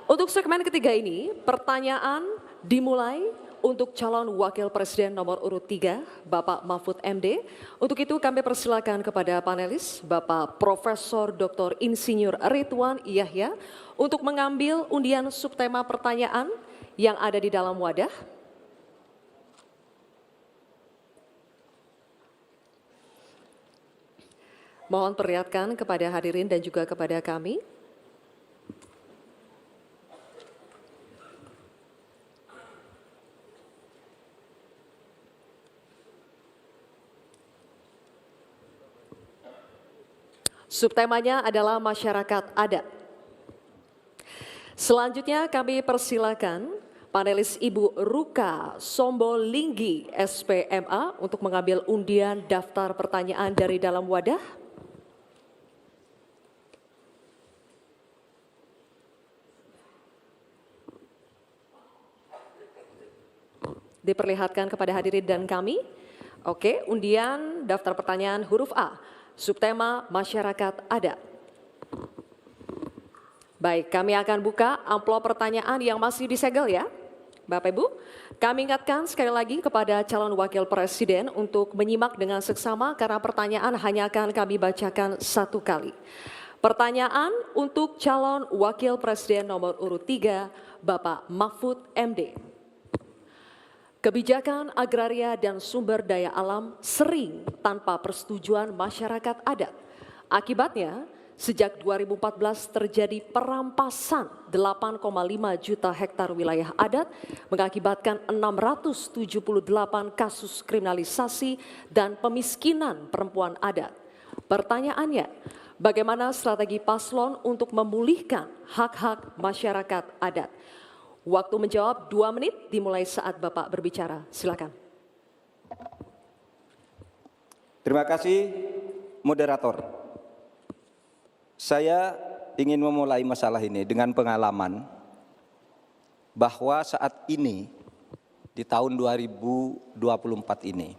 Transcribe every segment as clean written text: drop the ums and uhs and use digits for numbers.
Untuk segmen ketiga ini, pertanyaan dimulai untuk calon wakil presiden nomor urut 3, Bapak Mahfud MD. Untuk itu kami persilakan kepada panelis, Bapak Profesor Dr. Insinyur Ridwan Yahya, untuk mengambil undian subtema pertanyaan yang ada di dalam wadah. Mohon perlihatkan kepada hadirin dan juga kepada kami. Subtemanya adalah masyarakat adat. Selanjutnya kami persilakan panelis Ibu Ruka Sombolinggi SPMA untuk mengambil undian daftar pertanyaan dari dalam wadah. Diperlihatkan kepada hadirin dan kami. Oke, undian daftar pertanyaan huruf A. Subtema masyarakat adat. Baik, kami akan buka amplop pertanyaan yang masih disegel ya. Bapak Ibu, kami ingatkan sekali lagi kepada calon wakil presiden untuk menyimak dengan seksama karena pertanyaan hanya akan kami bacakan satu kali. Pertanyaan untuk calon wakil presiden nomor urut 3, Bapak Mahfud MD. Kebijakan agraria dan sumber daya alam sering tanpa persetujuan masyarakat adat. Akibatnya, sejak 2014 terjadi perampasan 8,5 juta hektar wilayah adat, mengakibatkan 678 kasus kriminalisasi dan pemiskinan perempuan adat. Pertanyaannya, bagaimana strategi paslon untuk memulihkan hak-hak masyarakat adat? Waktu menjawab 2 menit dimulai saat Bapak berbicara. Silakan. Terima kasih, moderator. Saya ingin memulai masalah ini dengan pengalaman bahwa saat ini di tahun 2024 ini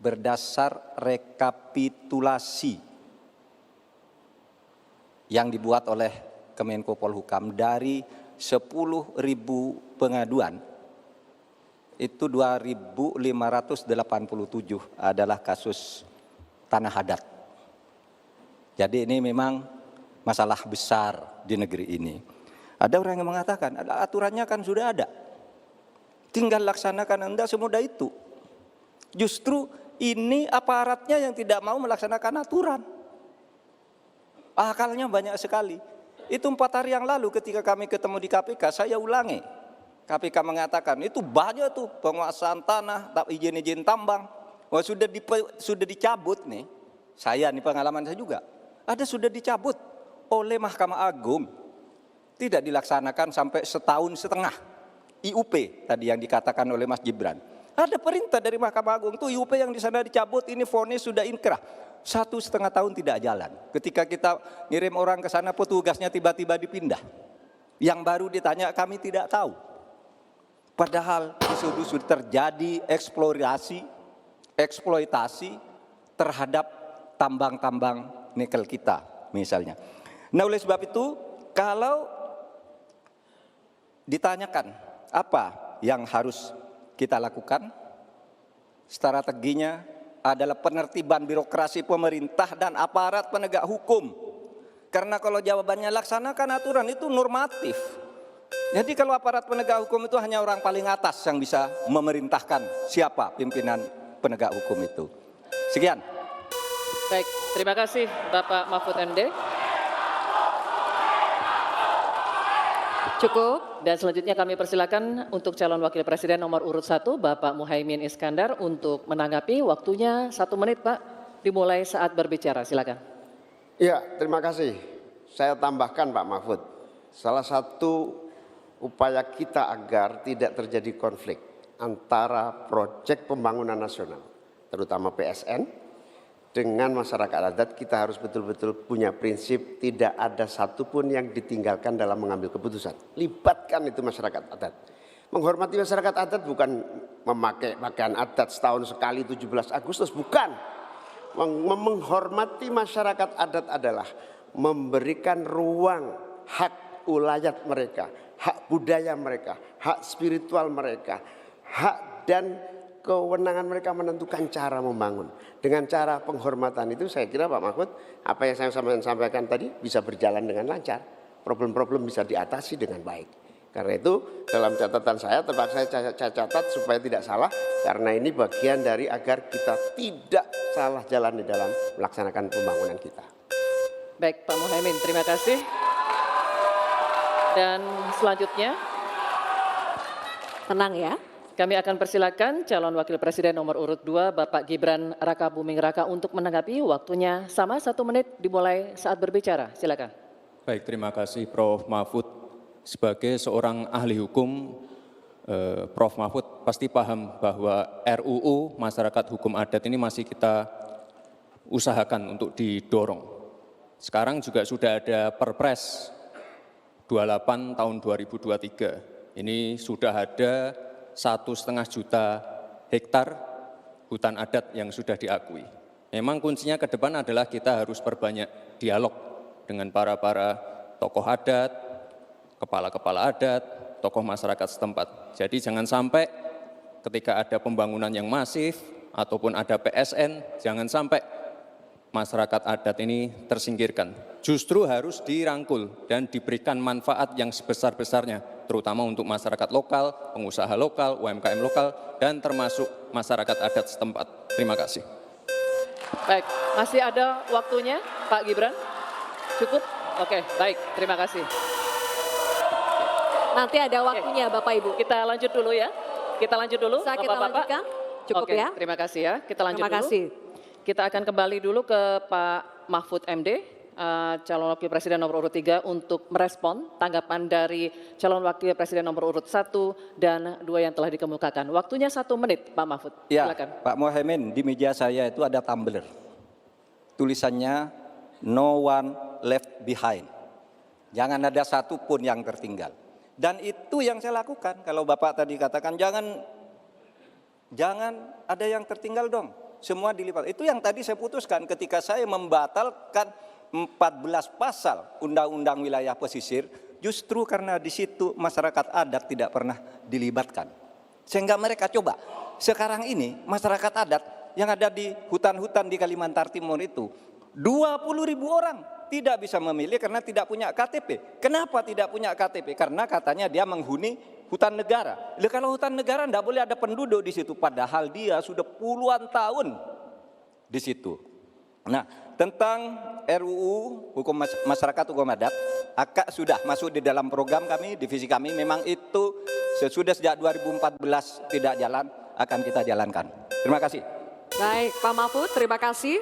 berdasar rekapitulasi yang dibuat oleh Kemenko Polhukam dari 10.000 pengaduan, itu 2.587 adalah kasus tanah adat. Jadi ini memang masalah besar di negeri ini. Ada orang yang mengatakan, aturannya kan sudah ada, tinggal laksanakan, Anda semudah itu. Justru ini aparatnya yang tidak mau melaksanakan aturan. Akalnya banyak sekali. Itu 4 hari yang lalu ketika kami ketemu di KPK, saya ulangi. KPK mengatakan itu banyak tuh penguasaan tanah, izin tambang. Wah, sudah dicabut nih. Saya nih pengalaman saya juga. Ada sudah dicabut oleh Mahkamah Agung. Tidak dilaksanakan sampai 1,5 tahun. IUP tadi yang dikatakan oleh Mas Gibran. Ada perintah dari Mahkamah Agung tuh IUP yang di sana dicabut, ini vonis sudah inkrah. 1,5 tahun tidak jalan. Ketika kita ngirim orang ke sana, petugasnya tiba-tiba dipindah. Yang baru ditanya, kami tidak tahu. Padahal sudah terjadi eksploitasi terhadap tambang-tambang nikel kita misalnya. Nah, oleh sebab itu, kalau ditanyakan apa yang harus kita lakukan, strateginya adalah penertiban birokrasi pemerintah dan aparat penegak hukum. Karena kalau jawabannya laksanakan aturan itu normatif. Jadi kalau aparat penegak hukum itu hanya orang paling atas yang bisa memerintahkan siapa pimpinan penegak hukum itu. Sekian. Baik, terima kasih Bapak Mahfud MD. Cukup, dan selanjutnya kami persilakan untuk calon wakil presiden nomor urut 1, Bapak Muhaimin Iskandar untuk menanggapi. Waktunya 1 menit, Pak, dimulai saat berbicara. Silakan. Ya, terima kasih. Saya tambahkan Pak Mahfud, salah satu upaya kita agar tidak terjadi konflik antara proyek pembangunan nasional, terutama PSN, dengan masyarakat adat, kita harus betul-betul punya prinsip tidak ada satupun yang ditinggalkan dalam mengambil keputusan. Libatkan itu masyarakat adat. Menghormati masyarakat adat bukan memakai pakaian adat setahun sekali 17 Agustus, bukan. Menghormati masyarakat adat adalah memberikan ruang hak ulayat mereka, hak budaya mereka, hak spiritual mereka, hak dan kewenangan mereka menentukan cara membangun. Dengan cara penghormatan itu saya kira Pak Mahfud, apa yang saya sampaikan tadi bisa berjalan dengan lancar. Problem-problem bisa diatasi dengan baik. Karena itu dalam catatan saya, terpaksa saya catat supaya tidak salah, karena ini bagian dari agar kita tidak salah jalan di dalam melaksanakan pembangunan kita. Baik Pak Muhaimin, terima kasih. Dan selanjutnya Tenang ya. kami akan persilakan calon wakil presiden nomor urut 2 Bapak Gibran Raka Buming Raka untuk menanggapi. Waktunya sama 1 menit dimulai saat berbicara. Silakan. Baik, terima kasih Prof. Mahfud. Sebagai seorang ahli hukum, Prof. Mahfud pasti paham bahwa RUU Masyarakat Hukum Adat ini masih kita usahakan untuk didorong. Sekarang juga sudah ada Perpres 28 tahun 2023. Ini sudah ada 1,5 juta hektar hutan adat yang sudah diakui. Memang kuncinya ke depan adalah kita harus perbanyak dialog dengan para tokoh adat, kepala-kepala adat, tokoh masyarakat setempat. Jadi jangan sampai ketika ada pembangunan yang masif ataupun ada PSN, jangan sampai masyarakat adat ini tersingkirkan. Justru harus dirangkul dan diberikan manfaat yang sebesar-besarnya, terutama untuk masyarakat lokal, pengusaha lokal, UMKM lokal, dan termasuk masyarakat adat setempat. Terima kasih. Baik, masih ada waktunya Pak Gibran? Cukup? Oke, baik, terima kasih. Nanti ada waktunya Bapak Ibu. Kita lanjut dulu ya. Kita lanjut dulu, Bisa kita Bapak-Bapak. lanjutkan? Cukup Oke, ya. terima kasih ya. Kita lanjut Terima dulu. kasih. Kita akan kembali dulu ke Pak Mahfud MD, calon wakil presiden nomor urut 3 untuk merespon tanggapan dari calon wakil presiden nomor urut 1 dan 2 yang telah dikemukakan. Waktunya 1 menit Pak Mahfud. Ya, Silakan. Pak Muhaimin, di meja saya itu ada tumbler. Tulisannya no one left behind. Jangan ada satu pun yang tertinggal. Dan itu yang saya lakukan. Kalau Bapak tadi katakan jangan ada yang tertinggal dong. Semua dilipat. Itu yang tadi saya putuskan ketika saya membatalkan 14 pasal Undang-Undang Wilayah Pesisir, justru karena di situ masyarakat adat tidak pernah dilibatkan. Sehingga mereka coba. Sekarang ini masyarakat adat yang ada di hutan-hutan di Kalimantan Timur itu 20.000 orang tidak bisa memilih karena tidak punya KTP. Kenapa tidak punya KTP? Karena katanya dia menghuni hutan negara. Kalau hutan negara tidak boleh ada penduduk di situ, padahal dia sudah puluhan tahun di situ. Nah, tentang RUU Hukum Masyarakat Hukum Adat, sudah masuk di dalam program kami, divisi kami. Memang itu sesudah sejak 2014 tidak jalan, akan kita jalankan. Terima kasih. Baik, Pak Mahfud, terima kasih.